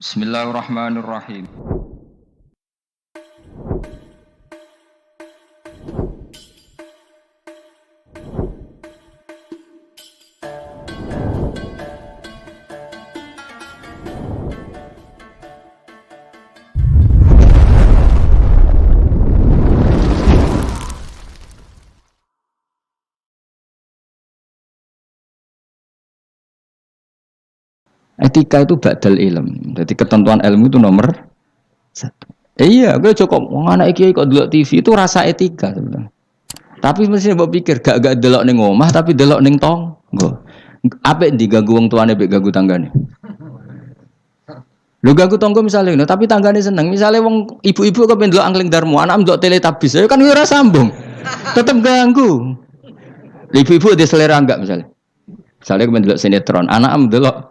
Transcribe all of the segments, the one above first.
Bismillahirrahmanirrahim. Etika itu badal ilm. Jadi ketentuan ilmu itu nomor satu. Iya, gue cukup. Wong anak kiai kok delok TV itu rasa etika sebenarnya. Tapi mesti mbok pikir gak delok ning omah tapi delok ning tangga. Apik diganggu wong tuane mbek ganggu tanggane. Lho ganggu tangga misalnya, no, tapi tanggane seneng. Misalnya wong ibu-ibu kepen delok Angling Darmo, anak delok Teletubbies, ya kan ora sambung. Tetep ganggu. Ibu-ibu ada selera enggak misalnya? Misalnya kepen delok sinetron, anak delok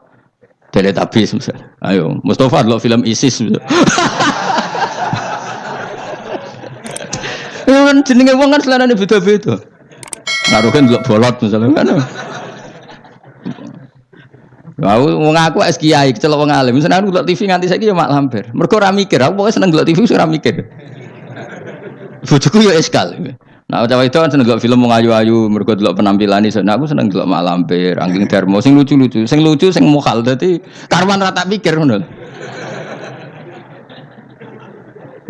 Teletubbies misalnya. Ayo, Mustafa delok film ISIS misalnya. Ya kan jenenge wong kan selerane beda-beda. Ngaruh kan delok bolot misalnya kan. Wong aku es kiai kecelok wong alim. Seneng delok TV nganti saiki ya mak lampir. Mergo ora mikir, aku pokoke seneng delok TV ora mikir. Bojoku ya eskal. Nah, cawe itu kan seneng delok film wong ayu-ayu, mergo delok penampilan iso. Nah, aku seneng delok mak lampir, Angling Darmo sing lucu-lucu, sing mokal dadi karwan ra tak pikir ngono.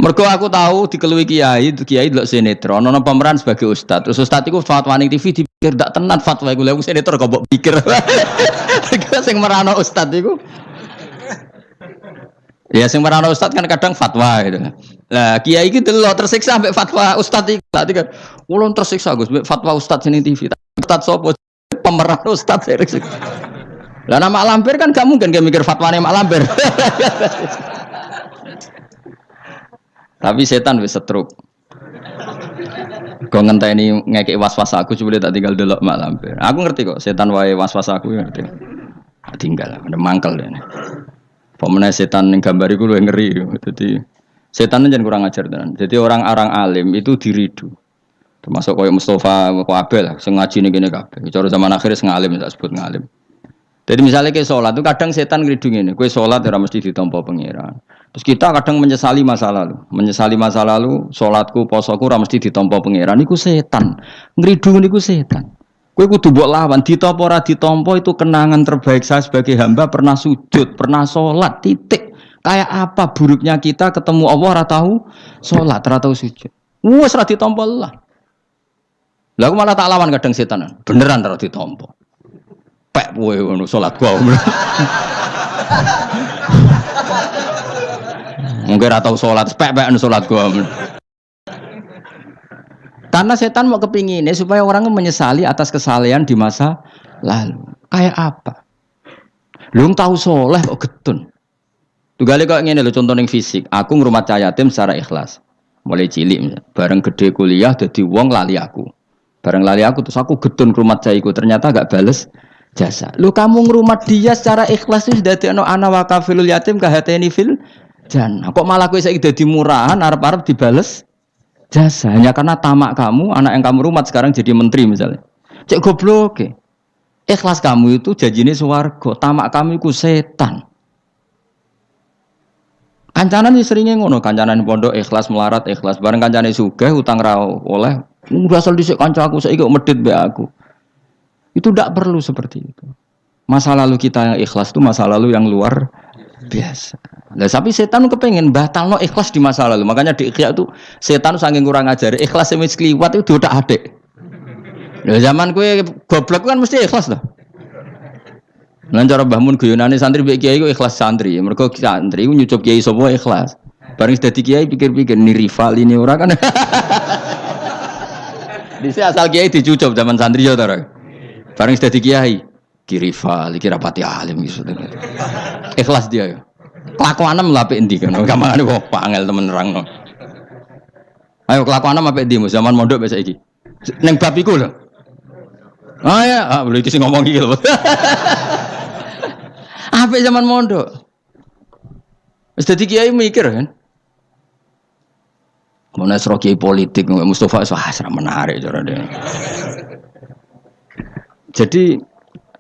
Mergo aku tahu dikeluwi kiai delok sinetron, ana pemeran sebagai ustad. Terus ustad iku fatwa ning TV dipikir ndak tenan fatwa iku. Lha sinetron kok mbok pikir. Sing merano ustad iku. Ya sing merano ustad kan kadang fatwa gitu. Lah kiai iki delok tersiksa mbek fatwa ustad iki. Tadi kan ulun tersiksa Gus mbek fatwa ustad sing TV. Ustad sapa? Pemeran ustad tersiksa. Lah nama lampir kan gak mungkin gak mikir fatwane mak lampir. Tapi setan wis setruk. Kok ngenteni ngekek was-was aku coba tak tinggal delok mak lampir. Aku ngerti kok setan wae was-was aku ngerti. Tinggal ada mangkel dene. Pemene setan ning gambar iku luwih ngeri. Dadi setan jangan kurang ajar tenan. Jadi orang-orang alim itu diridu. Termasuk koyo Mustafa kabeh lah sing ngaji ning kene kabeh. Cara zaman akhir sing ngalim tak sebut ngalim. Jadi misalnya ke sholat itu kadang setan ngridung ini, kue sholat ora mesti ditampa pangeran. Terus kita kadang menyesali masa lalu, sholatku, posoku ora mesti ditampa pangeran. Iku setan, ngridung niku setan. Kue kudu mbok lawan, ditampa ora ditampa itu kenangan terbaik saya sebagai hamba pernah sujud, pernah sholat, titik. Kayak apa buruknya kita ketemu Allah ora tahu sholat, ora tahu sujud. Wes ora ditampa lah. Lah aku malah tak lawan kadang setan, beneran ora ditampa. Pek kowe ngono salat gua. Mungkin ora tau salat, pek-pekan salat gua. Karena setan mau kepinginnya supaya orang menyesali atas kesalahan di masa lalu. Kayak apa? Lu tahu soleh kok getun. Tugale kok ngene lho contoh ning fisik. Aku ngrumat cah yatim secara ikhlas. Mulai cilik bareng gede kuliah dadi wong lali aku. Bareng lali aku terus aku getun ngrumat cah iku ternyata gak bales jasa. Lu kamu ngerumat dia secara ikhlas itu sudah dadi ana wa kafilul yatim kahateni fil jannah. Kok malah kowe saiki dadi murahan arep-arep dibales jasa hanya karena tamak kamu, anak yang kamu rumat sekarang jadi menteri misalnya. Cek goblok. Ikhlas kamu itu janjine swarga, tamak kamu iku setan. Kancanan iki seringe ngono, kancanan pondok ikhlas melarat ikhlas bareng kancane sugih utang ra oleh. Asal dhisik kancaku saiki kok medhit mbek aku. Itu tidak perlu seperti itu. Masa lalu kita yang ikhlas itu masa lalu yang luar biasa. Nah, tapi setan kepengen batalno ikhlas di masa lalu. Makanya di Ikhya itu setan saking kurang ajar. Ikhlas yang kliwat itu udah adik. Nah, zaman kue goblok kan mesti ikhlas loh. Lan cara Mbah Mun guyonane santri mbek kiai ku ikhlas santri. Mergo santri ku nyucup kiai sapa ikhlas. Bareng dadi kiai pikir-pikir ni rival ini ora kan. Dise asal kiai dicucup zaman santri ya ta. Bareng dadi kiai, ki rival, iki rapati alim gitu. Ikhlas dia ya. Kelakuanem lha apik endi kan. Gampangane kok angel temen nerangno. Ayo kelakuanem apik endi zaman mondok wis saiki. Ning bab iku lho. Ah ya, boleh iki sing ngomong iki lho. Apik zaman mondok. Wis dadi kiai mikir kan. Mau nasro kiai politik Mustafa wah ora menarik cara dia. Jadi,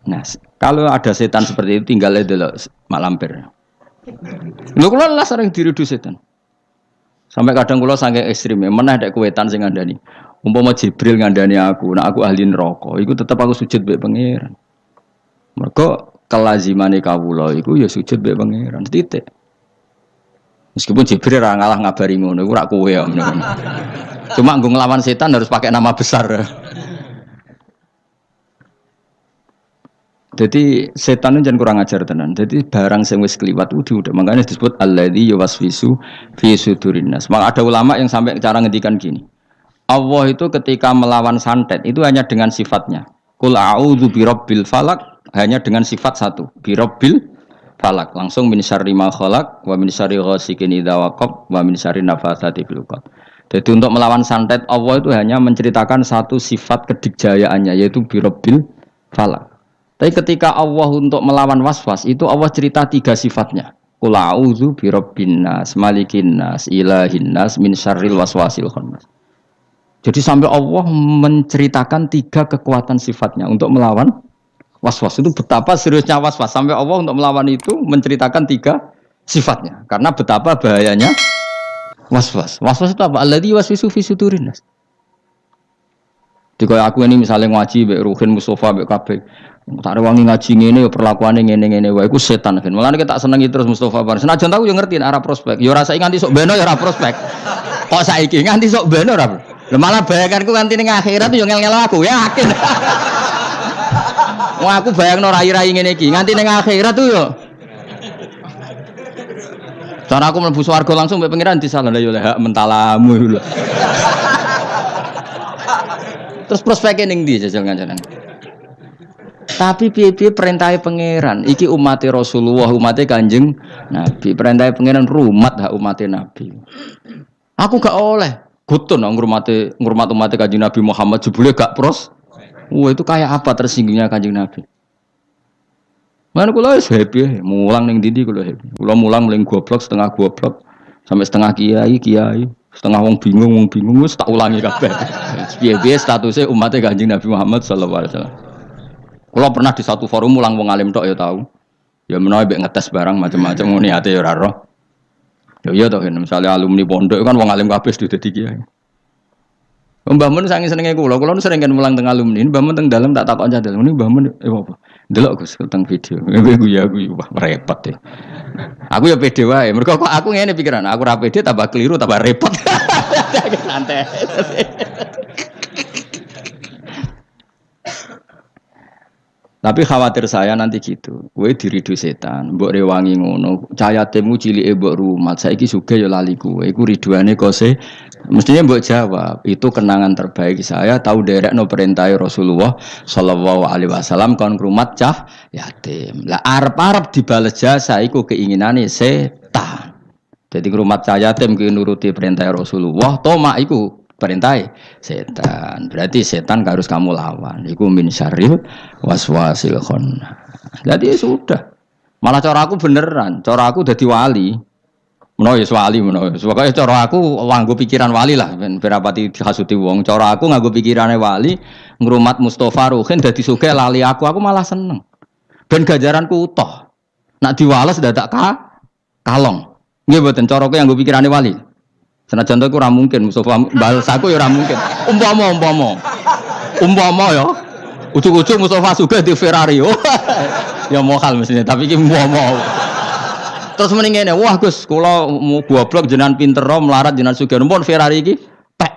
nah, kalau ada setan seperti itu tinggal delok mak lampir. Lho kula lah sering diridu setan. Sampai kadang kula saking ekstrem, meneh nek kuwetan sing ngandani. Umpama Jibril ngandani aku, nek aku ahli neraka, iku tetep aku sujud mbek pangeran. Mergo kelazimane kawula iku ya sujud mbek pangeran titik. Meskipun Jibril ora ngalah ngabari ngono, iku ora kowe ya. Cuma nggo nglawan setan harus pakai nama besar. Jadi setan itu jangan kurang ajar tenan. Jadi barang sing wis kliwat itu udah makanya disebut alladzi yuwaswisu fi sudurin nas. Maka ada ulama yang sampai cara ngendikan gini. Allah itu ketika melawan santet itu hanya dengan sifatnya. Qul a'udzu birabbil falaq hanya dengan sifat satu, birabbil falaq. Langsung min syarri ma khalaq wa min syarri ghasikin idza waqab wa min syarri nafatsati fil 'uqad. Jadi untuk melawan santet Allah itu hanya menceritakan satu sifat kedikjayaannya yaitu birabbil falaq. Tapi ketika Allah untuk melawan waswas itu Allah cerita tiga sifatnya. Qul a'udzu birabbin nas, malikin nas, ilahin nas, min syarril waswasil khannas. Jadi sampai Allah menceritakan tiga kekuatan sifatnya untuk melawan waswas. Itu betapa seriusnya waswas. Sampai Allah untuk melawan itu menceritakan tiga sifatnya. Karena betapa bahayanya waswas. Waswas itu apa? Alladzi yuwaswisu fi sudurin nas. Jika aku ini misalnya ngaji mbek Ruhin Mustafa mbek kabeh tak rewangi ngaji ngene ya perlakuane ngene-ngene wae iku setan kan. Mulane kita senengi terus Mustafa bar. Senajan tahu yo ngerti arah prospek. Yo rasa nganti sok beno yo ora prospek. Kok saiki nganti sok beno ora. Lha malah bayanganku nganti ning akhirat yo ngel-ngel aku yakin. Wah aku bayangno rai-rai ngene iki nganti ning akhirat tuh yo. Cara aku mlebu swarga langsung mbek pangeran disalah yo hak mentalamu lho. Terus prospeknya ning ndi jajal ngajaran. Tapi piye-piye perintahnya pangeran. Iki umatnya Rasulullah, umatnya Kanjeng Nabi. Perintahnya pangeran rumat hak umatnya Nabi. Aku gak oleh. Gutun ngurmat umatnya Kanjeng Nabi Muhammad jebule gak pros. Wah itu kayak apa tersinggungnya Kanjeng Nabi. Mana kula wis happy, mulang ning ndi kula happy. Kula mulang mling goblok setengah goblok sampai setengah kiai. Setengah wong bingung wis tak ulangi kabeh. Piye-piye statusnya umatnya Kanjeng Nabi Muhammad sallallahu alaihi wasallam. Kula pernah di satu forum mulang wong alim tok ya tahu. Ya menawa mbek ngetes barang macam-macam ngene ate ya ora roh. Ya iya toh misalnya alumni pondok kan wong alim kabeh sudah dadi kiai. Mbah Mun saking senenge kula nu sering kan mulang teng alumni. Mbah Mun teng dalem tak takon cadel. Ini Mbah Mun apa? Delok Gus teng video. Guyu wah repot ya. Aku ya pede wae. Mergo kok aku ngene pikiran, aku ora pede tambah keliru tambah repot. Santai. Tapi khawatir saya nanti gitu. Kowe diridu setan, mbok rewangi ngono. Cayatemu cilike mbok rumat. Saiki sugih ya lali kowe. Iku riduane kose. Mestinya mbok jawab, itu kenangan terbaik saya tahu derekno perintah Rasulullah sallallahu alaihi wasallam kon rumat cah yatim. Lah arep-arep dibales jasa iku keinginane setan. Jadi rumat cah yatim ki nuruti perintah Rasulullah, tomak iku perintah setan. Berarti setan harus kamu lawan. Iku min syarril waswasil khannas. Jadi sudah. Malah cara aku beneran, cara aku dadi wali. Menawa wali menawa. Pokoke cara aku nganggo pikiran wali lah ben berapati dihasuti wong. Cara aku nganggo pikirane wali, ngrumat Mustofa Ruhin dadi sugih lali aku malah seneng. Ben ganjaranku utuh. Nak diwales dadak kalong. Nggih mboten cara aku nganggo pikirane wali. Senajan aku ora mungkin Mustofa bales aku ya ora mungkin. Umpama ya. Ujug-ujug Mustofa sugih di Ferrari. Ya mohal mestinya tapi iki umpama. Terus mending ngene, wah Gus, kula mau goblok jenengan pinter melarat jenengan sugih numpun Ferrari iki pek.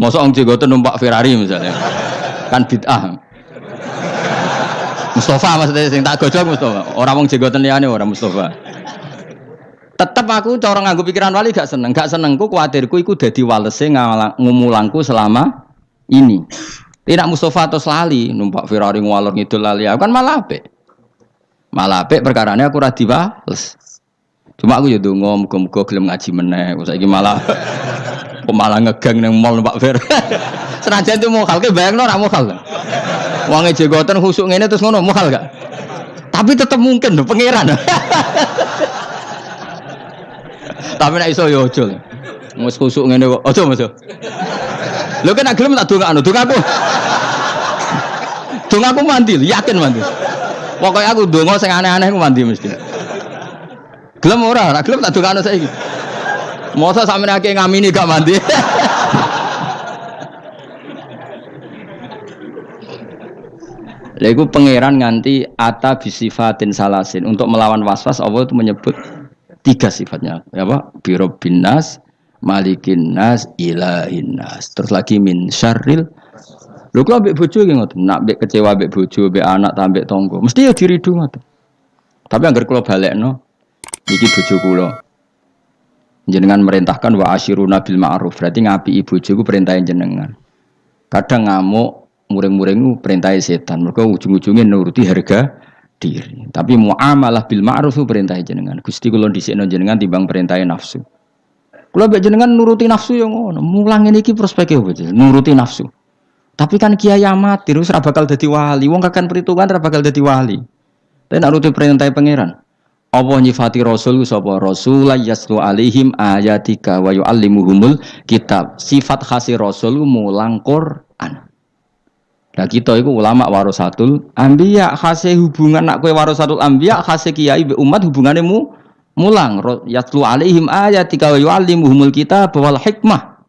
Mosok wong jenggoten numpak Ferrari misalnya. Kan bid'ah. Mustofa maksudnya sing tak gojok Mustofa. Ora wong jenggoten liyane ora Mustofa. Tetep aku cara nganggo pikiran wali gak seneng. Gak senengku kuwatirku iku dadi walese ngumulangku selama ini. Tidak Mustofa atau lali numpak Ferrari ngwalor ngidul lali. Aku kan malah apik. Malah apik perkarane aku ora diwales. Cuma aku ya ndonga muga-muga gelem ngaji meneh. Saiki malah ngegang ning mall Pak Fer. Senajan itu mokal ke bayangno ora mokal. Wonge jenggoten khusuk ngene terus ngono mokal gak? Tapi tetep mungkin lho pangeran. Tapi nek iso ya aja. Wis khusuk ngene kok. Aja Mas. Lho kan nek gelem tak dongakno, dongaku. Dongaku mandi, yakin mandi. Pokoknya aku dongo sing aneh-aneh aku mandi mesti. Gelem ora, ora gelem tak dongakno saiki. Mosok sampeyan akeh ngamini gak mandi. Lha iku pangeran nganti ata bisifatin salasin. Untuk melawan waswas Allah itu menyebut 3 sifatnya. Apa? Birabbin nas, malikin nas, ilahin nas. Terus lagi min syarril. Lho kok ambek bojo ki ngoten. Nak ambek kecewa ambek bojo, ambek anak, ambek tangga. Mesti ya diridu ngoten. Tapi anggar kula balekno iki bojo kula. Jenengan merintahkan wa asyiruna bil ma'ruf. Berarti ngapiki bojoku perintah jenengan. Kadang ngamuk muring-muring perintah setan. Mereka ujung-ujungnya nuruti harga diri. Tapi muamalah bil ma'ruf perintah jenengan. Gusti kula dhisikno jenengan timbang perintah nafsu. Kula mbek jenengan nuruti nafsu yo ngono. Mulang ngene iki prospeke opo? Nuruti nafsu. Tapi kan kiai amatir wis ora bakal dadi wali. Wong kakan perhitungan ora bakal dadi wali. Tapi nek nuruti perintah pangeran. Apa nyifati rasul sapa rasul yaslu alaihim ayatika wa yuallimuhumul kitab. Sifat khasi rasul mulang Quran. Nah kita itu ulama warasatul anbiya, khase hubungan nak kowe warasatul anbiya, khase kiai be umat hubungane mulang yatlu alaihim ayatika wa yuallimuhumul kitab wal hikmah.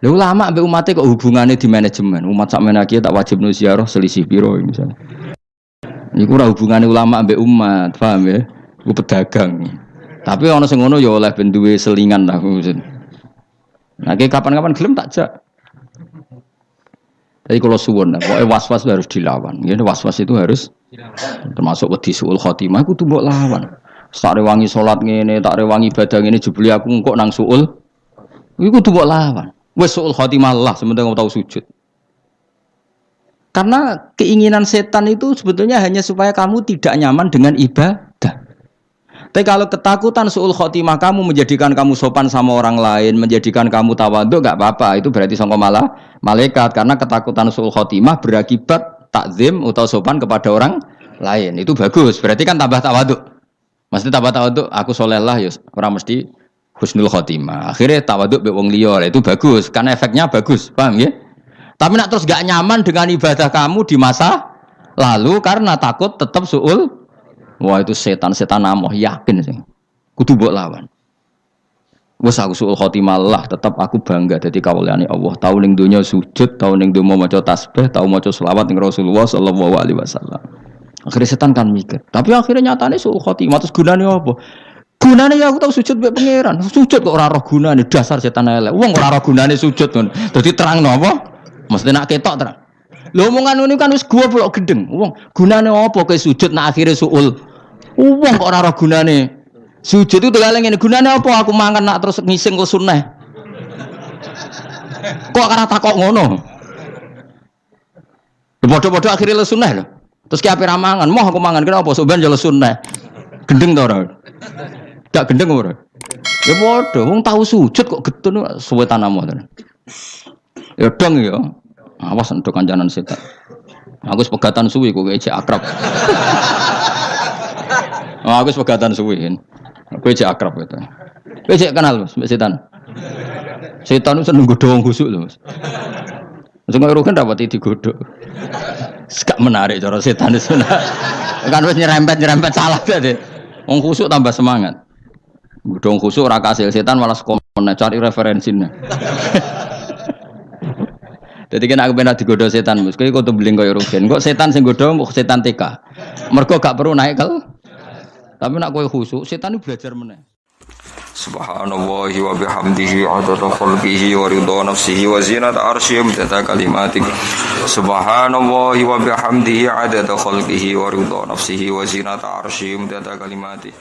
Lha ulama be umate kok hubungane di manajemen. Umat sak menaki tak wajib ziarah selisih piro misalnya. Iku ora hubungane ulama be umat, paham ya? Iku pedagang. Tapi ana sing ngono ya oleh ben duwe selingan lah. Nah, kapan-kapan gelem tak jak. Jadi kalau suwon, pokoknya was-was harus dilawan. Jadi was-was itu harus termasuk wedi suul khotimah. Aku tuh mbok lawan. Tak rewangi sholat ngene, tak rewangi ibadah ngene, jebule aku engkok nang suul. Iku tuh mbok lawan. Wes suul khotimah lah, sementara kamu tahu sujud. Karena keinginan setan itu sebetulnya hanya supaya kamu tidak nyaman dengan ibadah. Tapi kalau ketakutan suul khotimah kamu menjadikan kamu sopan sama orang lain, menjadikan kamu tawadhu, gak apa-apa. Itu berarti sangka malah malaikat. Karena ketakutan suul khotimah berakibat takzim atau sopan kepada orang lain. Itu bagus. Berarti kan tambah tawadhu. Mesti tambah tawadhu. Aku soleh lah, ya orang mesti husnul khotimah. Akhirnya tawadhu be wong liya. Itu bagus. Karena efeknya bagus. Paham ya? Tapi nak terus gak nyaman dengan ibadah kamu di masa lalu karena takut tetap suul. Wah itu setan-setan amoh yakin sih. Kudu mbok lawan. Wes aku suul khotimah lah, tetap aku bangga dadi kawulane Allah. Tau ning donya sujud, tau ning donya maca tasbih, tau maca selawat ning Rasulullah sallallahu alaihi wasallam. Akhirnya setan kan mikir. Tapi akhirnya nyatane suul khotimah terus gunane apa? Gunane ya aku tau sujud mbek pangeran. Sujud kok ora roh gunane, dasar setan elek. Wong ora roh gunane sujud ngono. Dadi terangno apa? Mesti nak ketok terang. Lho omongan ngono kan wis goblok gendeng. Wong gunane apa kowe sujud nak akhire suul? Wong kok ora roh gunane. Sujud itu tegaleng ngene, gunane apa aku mangan nak terus ngising kok sunah. Kok ora takok ngono. Padha-padha akhire le sunah lho. Terus ki ape ra mangan, moh aku mangan kenapa sok ben yo le sunah. Gendeng to ora? Gak gendeng ora? Ya padha, wong tau sujud kok getun suwe tanammu to. Ya dong ya. Awas entuk kancanan setan. Aku wis pegatan suwi kok ejek akrab. Aku wis pegatan suwi. Aku ejek akrab gitu. Kowe ejek kenal Mas mbek setan. Setan itu seneng godho wong khusuk lho Mas. Sing kok rugen dapati digodhog. Gak menarik cara setan itu. Kan wis nyerempet salah dadi. Wong khusuk tambah semangat. Godho wong khusuk ora kasil setan malah komen cari referensine. Jadi kan aku pernah digodoh setan, mus. Kau tuh beli kau rugen. Kok setan sing godoh, setan TK. Mereka gak perlu naik kal. Tapi nak kau khusyuk, setan itu belajar meneh. Subhanallah wa bihamdihi adada khalqihi wa ridha nafsihi wa zinata arsyihi mudada kalimatik. Subhanallah wa bihamdihi adada khalqihi wa ridha nafsihi wa zinata arsyihi mudada kalimatik.